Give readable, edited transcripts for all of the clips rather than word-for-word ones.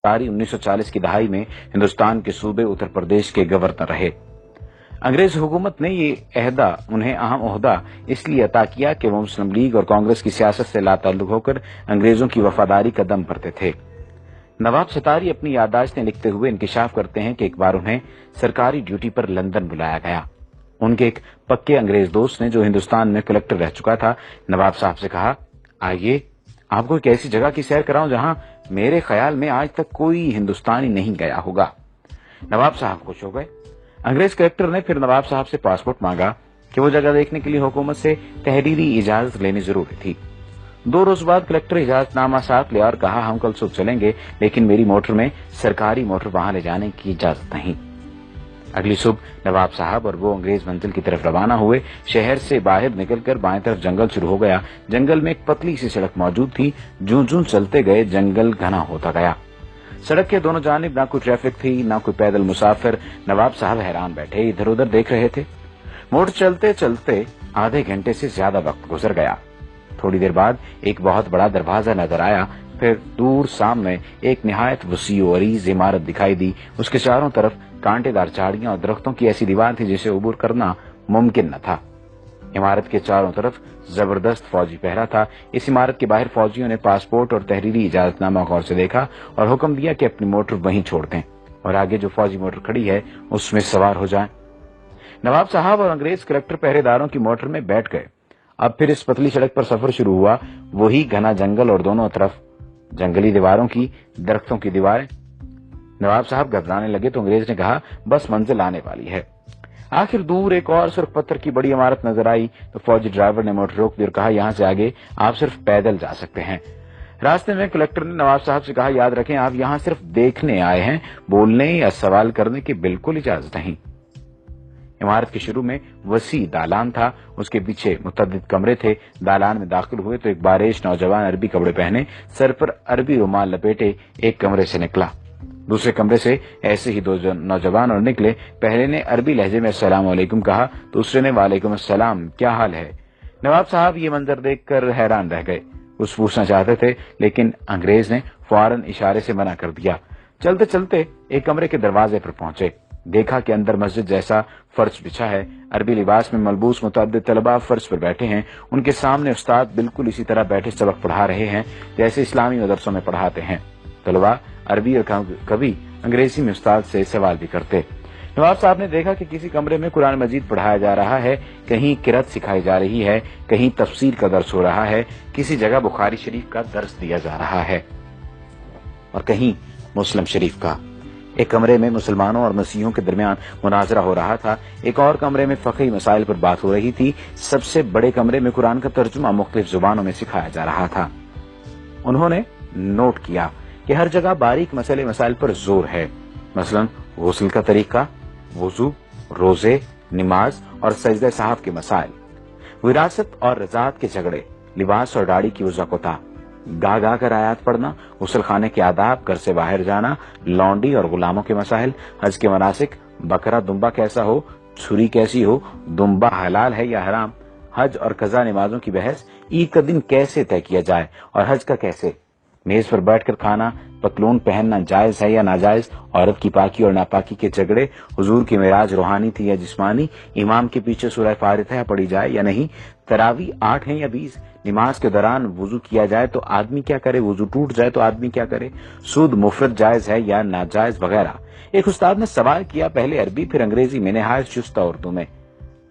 1940 की दहाई में हिंदुस्तान के सूबे उत्तर प्रदेश के गवर्नर रहे। अंग्रेज हुकूमत ने उन्हें अहम ओहदा इसलिए अता किया कि वो मुस्लिम लीग और कांग्रेस की सियासत से लाताल्लुक होकर अंग्रेजों की वफादारी का दम भरते थे। नवाब सतारी अपनी याददाश्तें लिखते हुए इंकिशाफ करते हैं कि एक बार उन्हें सरकारी ड्यूटी पर लंदन बुलाया गया। उनके एक पक्के अंग्रेज दोस्त ने, जो हिंदुस्तान में कलेक्टर रह चुका था, नवाब साहब से कहा, आइए आपको एक ऐसी जगह की सैर कराऊं जहां मेरे ख्याल में आज तक कोई हिंदुस्तानी नहीं गया होगा। नवाब साहब खुश हो गए। अंग्रेज कलेक्टर ने फिर नवाब साहब से पासपोर्ट मांगा कि वो जगह देखने के लिए हुकूमत से तहरीरी इजाजत लेनी जरूरी थी। 2 रोज बाद कलेक्टर इजाजतनामा साथ ले और कहा, हम कल सुबह चलेंगे, लेकिन मेरी मोटर में सरकारी मोटर वहां ले जाने की इजाजत नहीं। अगली सुबह नवाब साहब और वो अंग्रेज मंजिल की तरफ रवाना हुए। शहर से बाहर निकलकर बाएं तरफ जंगल शुरू हो गया। जंगल में एक पतली सी सड़क मौजूद थी। जूं-जूं चलते गए जंगल घना होता गया। सड़क के दोनों जानिब ना कोई ट्रैफिक थी, ना कोई पैदल मुसाफिर। नवाब साहब हैरान बैठे इधर उधर देख रहे थे। मोटर चलते चलते आधे घंटे से ज्यादा वक्त गुजर गया। थोड़ी देर बाद एक बहुत बड़ा दरवाजा नजर आया। फिर दूर सामने एक निहायत वसी और अरीज इमारत दिखाई दी। उसके चारों तरफ कांटेदार झाड़ियां और दरख्तों की ऐसी दीवार थी जिसे अबूर करना मुमकिन न था। इमारत के चारों तरफ जबरदस्त फौजी पहरा था। इस इमारत के बाहर फौजियों ने पासपोर्ट और तहरीरी इजाजतनामा गौर से देखा और हुक्म दिया कि अपनी मोटर वहीं छोड़ दें और आगे जो फौजी मोटर खड़ी है उसमें सवार हो जाएं। नवाब साहब और अंग्रेज कलेक्टर पहरेदारों की मोटर में बैठ गए। अब फिर इस पतली सड़क पर सफर शुरू हुआ। वही घना जंगल और दोनों तरफ जंगली दीवारों की, दरख्तों की दीवारें। नवाब साहब घबराने लगे तो अंग्रेज ने कहा, बस मंजिल आने वाली है। आखिर दूर एक और सुर्ख पत्थर की बड़ी इमारत नजर आई तो फौजी ड्राइवर ने मोटर रोक दी और कहा, यहां से आगे आप सिर्फ पैदल जा सकते हैं। रास्ते में कलेक्टर ने नवाब साहब से कहा, याद रखें आप यहां सिर्फ देखने आए हैं, बोलने या सवाल करने की बिल्कुल इजाजत नहीं। इमारत के शुरू में वसी दालान था। उसके पीछे मुतअद्दिद कमरे थे। दालान में दाखिल हुए तो एक बारिश नौजवान अरबी कपड़े पहने, सर पर अरबी रुमाल लपेटे एक कमरे से निकला। दूसरे कमरे से ऐसे ही 2 नौजवान और निकले। पहले ने अरबी लहजे में अस्सलाम वालेकुम कहा, दूसरे ने वालेकुम अस्सलाम, क्या हाल है। नवाब साहब ये मंजर देखकर हैरान रह गए। कुछ पूछना चाहते थे लेकिन अंग्रेज ने फौरन इशारे से मना कर दिया। चलते चलते एक कमरे के दरवाजे पर पहुंचे। देखा कि अंदर मस्जिद जैसा फर्श बिछा है। अरबी लिबास में मलबूस मुतअद्दिद तलबा फर्श पर बैठे हैं। उनके सामने उस्ताद बिल्कुल इसी तरह बैठे सबक पढ़ा रहे हैं जैसे इस्लामी मदरसों में पढ़ाते हैं। तलबा अरबी और कभी अंग्रेजी में उस्ताद से सवाल भी करते। नवाब साहब ने देखा कि किसी कमरे में कुरान मजीद पढ़ाया जा रहा है, कहीं किरात सिखाई जा रही है, कहीं तफसीर का दर्स हो रहा है, किसी जगह बुखारी शरीफ का दर्स दिया जा रहा है और कहीं मुस्लिम शरीफ का। एक कमरे में मुसलमानों और मसीहों के दरमियान मुनाजरा हो रहा था। एक और कमरे में फ़क़ही मसाइल पर बात हो रही थी। सबसे बड़े कमरे में कुरान का तर्जुमा मुख्तलिफ जुबानों में सिखाया जा रहा था। उन्होंने नोट किया कि हर जगह बारीक मसले मसाइल पर जोर है, मसलन गुस्ल का तरीका, वुजू, रोजे, नमाज और सजदे साहब के मसाइल, विरासत और रज़ात के झगड़े, लिबास और दाढ़ी की वज़ाक़ता, गा गा कर आयात पढ़ना, गुस्ल खाने के आदाब, घर से बाहर जाना, लौंडी और गुलामों के मसाइल, हज के मनासिक, बकरा दुम्बा कैसा हो, छुरी कैसी हो, दुम्बा हलाल है या हराम, हज और कज़ा नमाजों की बहस, ईद का दिन कैसे तय किया जाए और हज का कैसे, मेज पर बैठकर खाना, पतलून पहनना जायज है या नाजायज, औरत की पाकी और नापाकी के झगड़े, हुजूर की मेराज रूहानी थी या जिस्मानी, इमाम के पीछे सूरह फातिहा पढ़ी जाए या नहीं, तरावी 8 है या 20, नमाज के दौरान वुजू किया जाए तो आदमी क्या करे, वुजू टूट जाए तो आदमी क्या करे, सूद मुफरद जायज है या नाजायज वगैरह। एक उस्ताद ने सवाल किया, पहले अरबी फिर अंग्रेजी में, नहायत शुस्ता उर्दू में।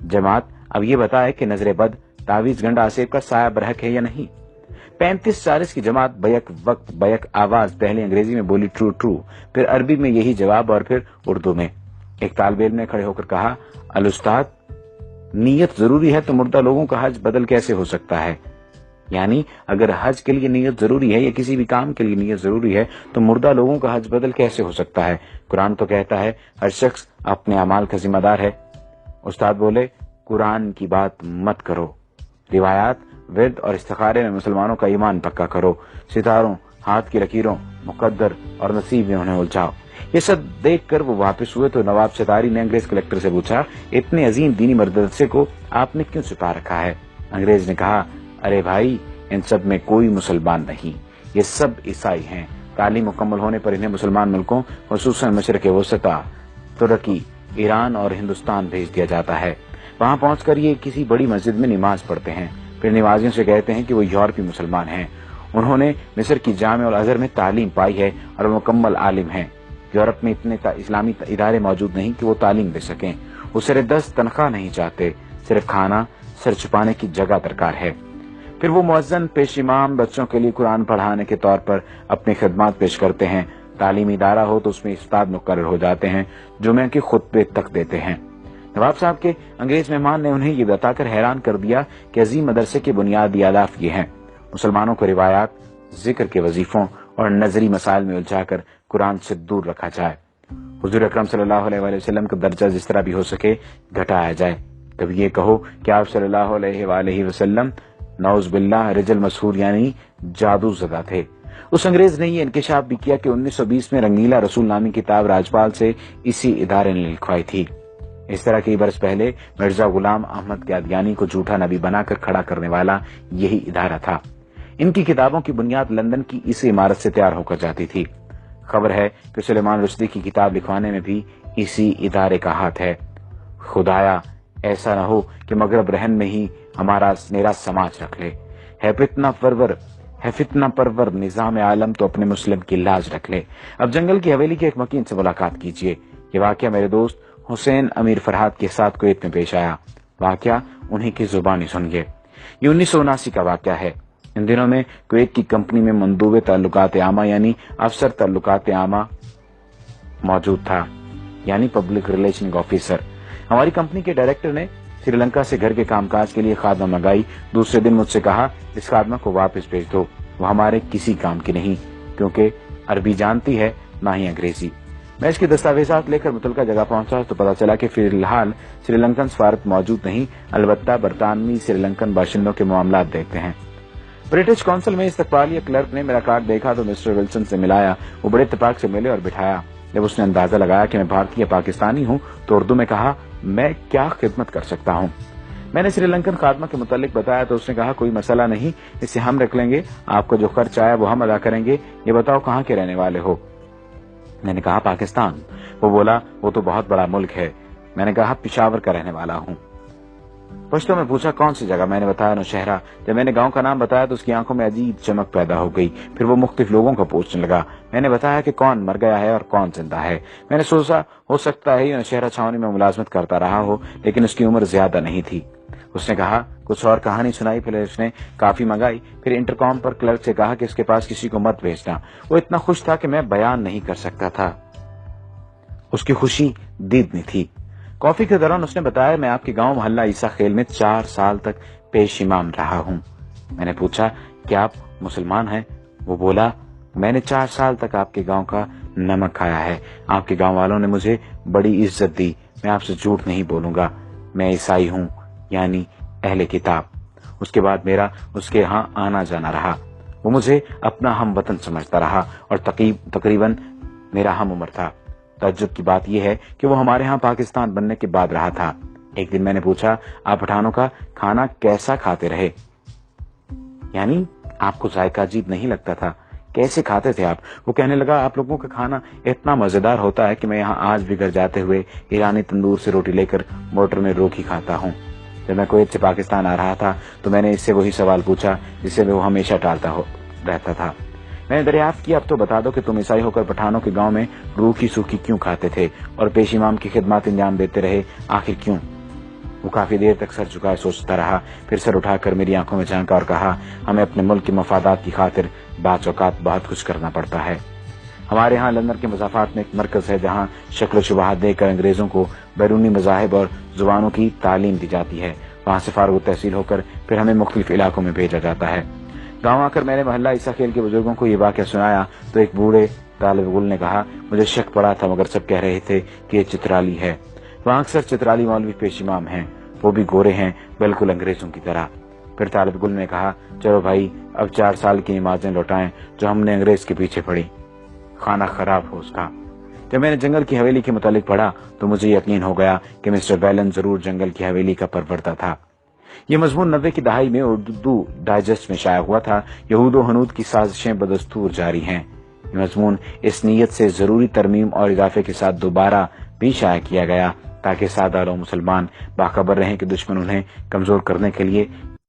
जमात अब ये बताए कि नजर बद, तावीज गंड आसेब का साया बरहक है या नहीं। 35-40 की जमात बैक वक्त बैक आवाज पहले अंग्रेजी में बोली ट्रू ट्रू, फिर अरबी में यही जवाब और फिर उर्दू में। एक तालिब इल्म ने खड़े होकर कहा, अल उस्ताद, नीयत जरूरी है तो मुर्दा लोगों का हज बदल कैसे हो सकता है? यानी अगर हज के लिए नीयत जरूरी है या किसी भी काम के लिए नीयत जरूरी है तो मुर्दा लोगों का हज बदल कैसे हो सकता है? कुरान तो कहता है हर शख्स अपने अमाल का जिम्मेदार है। उस्ताद बोले, कुरान की बात मत करो, रिवायात, विर्द और इस्तिखारे में मुसलमानों का ईमान पक्का करो, सितारों, हाथ की लकीरों, मुकद्दर और नसीब में उन्हें उलझाओ। ये सब देखकर वो वापस हुए तो नवाब सतारी ने अंग्रेज कलेक्टर से पूछा, इतने अजीम दीनी मदरसे को आपने क्यों छुपा रखा है? अंग्रेज ने कहा, अरे भाई, इन सब में कोई मुसलमान नहीं, ये सब ईसाई हैं। तालीम मुकम्मल होने पर इन्हें मुसलमान मुल्कों खुसूसन मशरक़ वसता, तुर्की, ईरान और हिंदुस्तान भेज दिया जाता है। वहां पहुंचकर ये किसी बड़ी मस्जिद में नमाज पढ़ते हैं, फिर नमाजियों से कहते हैं कि वो यूरोपीय मुसलमान हैं। उन्होंने मिस्र की जामे और अजहर में तालीम पाई है और मुकम्मल आलिम हैं। यूरोप में इतने इस्लामी इदारे मौजूद नहीं कि वो तालीम दे सकें। वो सिर्फ 10 तनख्वाह नहीं चाहते, सिर्फ खाना, सर छुपाने की जगह दरकार है। फिर वो मुअज्जिन, पेश इमाम बच्चों के लिए कुरान पढ़ाने के तौर पर अपनी खिदमत पेश करते हैं। तालीमी इदारा हो तो उसमें उस्ताद मुकर्रर हो जाते हैं, जुमे के खुतबे तक देते हैं। नवाब साहब के अंग्रेज मेहमान ने उन्हें ये बताकर हैरान कर दिया कि अजीम मदरसे के बुनियादी आदाफ ये हैं। मुसलमानों को रिवायात, जिक्र के वजीफों और नजरी मसाइल में उलझाकर कुरान से दूर रखा जाए। हुजूर अकरम सल्लल्लाहु अलैहि वसल्लम का दर्जा जिस तरह भी हो सके घटाया जाए। कभी ये कहो कि आप सल्लल्लाहु अलैहि वसल्लम नौज बिल्लाह रिजल मशहूर यानी जादू ज़दा थे। उस अंग्रेज ने ये इंकशाफ भी किया कि 1920 में रंगीला रसूल नामी किताब राजपाल से इसी इदारे ने लिखवाई थी। इस तरह कई बरस पहले मिर्जा गुलाम अहमद कादियानी को झूठा नबी बनाकर खड़ा करने वाला यही इदारा था। इनकी किताबों की बुनियाद लंदन की इसी इमारत से तैयार होकर जाती थी। खबर है कि सुलेमान रुश्दी की किताब लिखवाने में भी इसी इदारे का हाथ है। खुदाया ऐसा न हो कि मगरब रहन में ही हमारा मेरा समाज रख ले। है फितना परवर निजाम आलम तो अपने मुस्लिम की लाज रख ले। अब जंगल की हवेली के एक मकीन से मुलाकात कीजिए। ये वाकया मेरे दोस्त हुसैन अमीर फरहाद के साथ कुवैत में पेश आया। वाकया उन्हीं की जुबानी सुनिए। ये 1979 का वाकया है। इन दिनों में कुवैत की कंपनी में मंदूबे ताल्लुकात आमा यानी अफसर ताल्लुकात आमा मौजूद था, यानी पब्लिक रिलेशन ऑफिसर। हमारी कंपनी के डायरेक्टर ने श्रीलंका से घर के कामकाज के लिए खादमा मंगाई। दूसरे दिन मुझसे कहा, इस खादमा को वापस भेज दो, वो हमारे किसी काम की नहीं, क्योंकि अरबी जानती है ना ही अंग्रेजी। मैं इसके दस्तावेजात लेकर मुतलका जगह पहुंचा तो पता चला कि फिलहाल श्रीलंकन सफारत मौजूद नहीं, अलबत्ता बरतानवी श्रीलंकन बाशिंदों के मामलात देखते हैं। ब्रिटिश कौंसिल में इस्तकबालिया क्लर्क ने मेरा कार्ड देखा तो मिस्टर विल्सन से मिलाया। वो बड़े इत्तेफाक से मिले और बिठाया। जब उसने अंदाजा लगाया कि मैं भारतीय पाकिस्तानी हूँ तो उर्दू में कहा, मैं क्या खिदमत कर सकता हूँ। मैंने श्रीलंकन खादमा के मुतालिक बताया तो उसने कहा, कोई मसला नहीं, इसे हम रख लेंगे, आपको जो खर्च आया वो हम अदा करेंगे। ये बताओ कहाँ के रहने वाले हो। मैंने कहा, पाकिस्तान। वो बोला, वो तो बहुत बड़ा मुल्क है। मैंने कहा, पेशावर का रहने वाला हूँ। पश्तो में पूछा, कौन सी जगह। मैंने बताया, नौशहरा। जब मैंने गांव का नाम बताया तो उसकी आंखों में अजीब चमक पैदा हो गई। फिर वो मुख्तलिफ लोगों को पूछने लगा। मैंने बताया कि कौन मर गया है और कौन जिंदा है। मैंने सोचा हो सकता है ये नौशहरा छावनी में मुलाजमत करता रहा हो, लेकिन उसकी उम्र ज्यादा नहीं थी। उसने कहा, कुछ और कहानी सुनाई। फिर उसने काफी मंगाई। फिर इंटरकॉम पर क्लर्क से कहा कि इसके पास किसी को मत भेजना। वो इतना खुश था कि मैं बयान नहीं कर सकता था। उसकी खुशी दीदनी थी। कॉफी के दौरान उसने बताया, मैं आपके गांव मोहल्ला ईसा खेल में 4 साल तक पेश इमाम रहा हूं। मैंने पूछा, क्या आप मुसलमान हैं? वो बोला, मैंने 4 साल तक आपके गांव का नमक खाया है। आपके गांव वालों ने मुझे बड़ी इज्जत दी। मैं आपसे झूठ नहीं बोलूंगा, मैं ईसाई हूं, यानी अहले किताब। उसके बाद मेरा उसके यहाँ आना जाना रहा। वो मुझे अपना हम वतन समझता रहा और तकरीबन मेरा हम उम्र था। तज्जुब की बात यह है कि वो हमारे यहाँ पाकिस्तान बनने के बाद रहा था। एक दिन मैंने पूछा, आप पठानों का खाना कैसा खाते रहे, यानी आपको जायका अजीब नहीं लगता था, कैसे खाते थे आप? वो कहने लगा, आप लोगों का खाना इतना मजेदार होता है कि मैं यहाँ आज भी घर जाते हुए ईरानी तंदूर से रोटी लेकर मोटर में रोटी खाता हूँ। जब मैं कुवैत से पाकिस्तान आ रहा था तो मैंने इससे वही सवाल पूछा जिसे वो हमेशा टालता रहता था। मैंने दरियाफ्त किया, अब तो बता दो कि तुम ईसाई होकर पठानों के गांव में रूखी सूखी क्यों खाते थे और पेश इमाम की खिदमत अंजाम देते रहे, आखिर क्यों? वो काफी देर तक सर झुकाए सोचता रहा। फिर सर उठाकर मेरी आंखों में झांका और कहा, हमें अपने मुल्क के मफादात की खातिर बात औकात बहुत कुछ करना पड़ता है। हमारे यहाँ लंदन के मज़ाफ़ात में एक मरकज है जहाँ शक्ल शुबहात देकर अंग्रेजों को बैरूनी मज़ाहिब और जुबानों की तालीम दी जाती है। वहाँ से फारुग तहसील होकर फिर हमें मुख्तलिफ इलाकों में भेजा जाता है। गाँव आकर मैंने मोहल्ला ईसा खेल के बुजुर्गों को ये वाक़या सुनाया तो एक बूढ़े तालिब गुल ने कहा, मुझे शक पड़ा था मगर सब कह रहे थे कि ये चित्राली है। वहाँ अक्सर चित्राली मौलवी पेश इमाम हैं, वो भी गोरे हैं, बिल्कुल अंग्रेजों की तरह। फिर तालिब गुल ने कहा, चलो भाई अब 4 साल की नमाजें लौटाएं जो हमने अंग्रेज के पीछे पढ़ी, खाना खराब हो उसका। जब मैंने जंगल की हवेली के मुतालिक पढ़ा तो मुझे यकीन हो गया कि मिस्टर बैलन जरूर जंगल की हवेली का परवरदा था। ये मजमून 90 की दहाई में उर्दू डाइजेस्ट में शाया हुआ था। यहूदो हनूद की साजिशें बदस्तूर जारी हैं। یہ مضمون اس نیت سے ضروری ترمیم اور اضافے کے ساتھ دوبارہ بھی شائع کیا گیا تاکہ سادہ لوگ مسلمان باخبر رہیں کہ دشمن انہیں کمزور کرنے کے لیے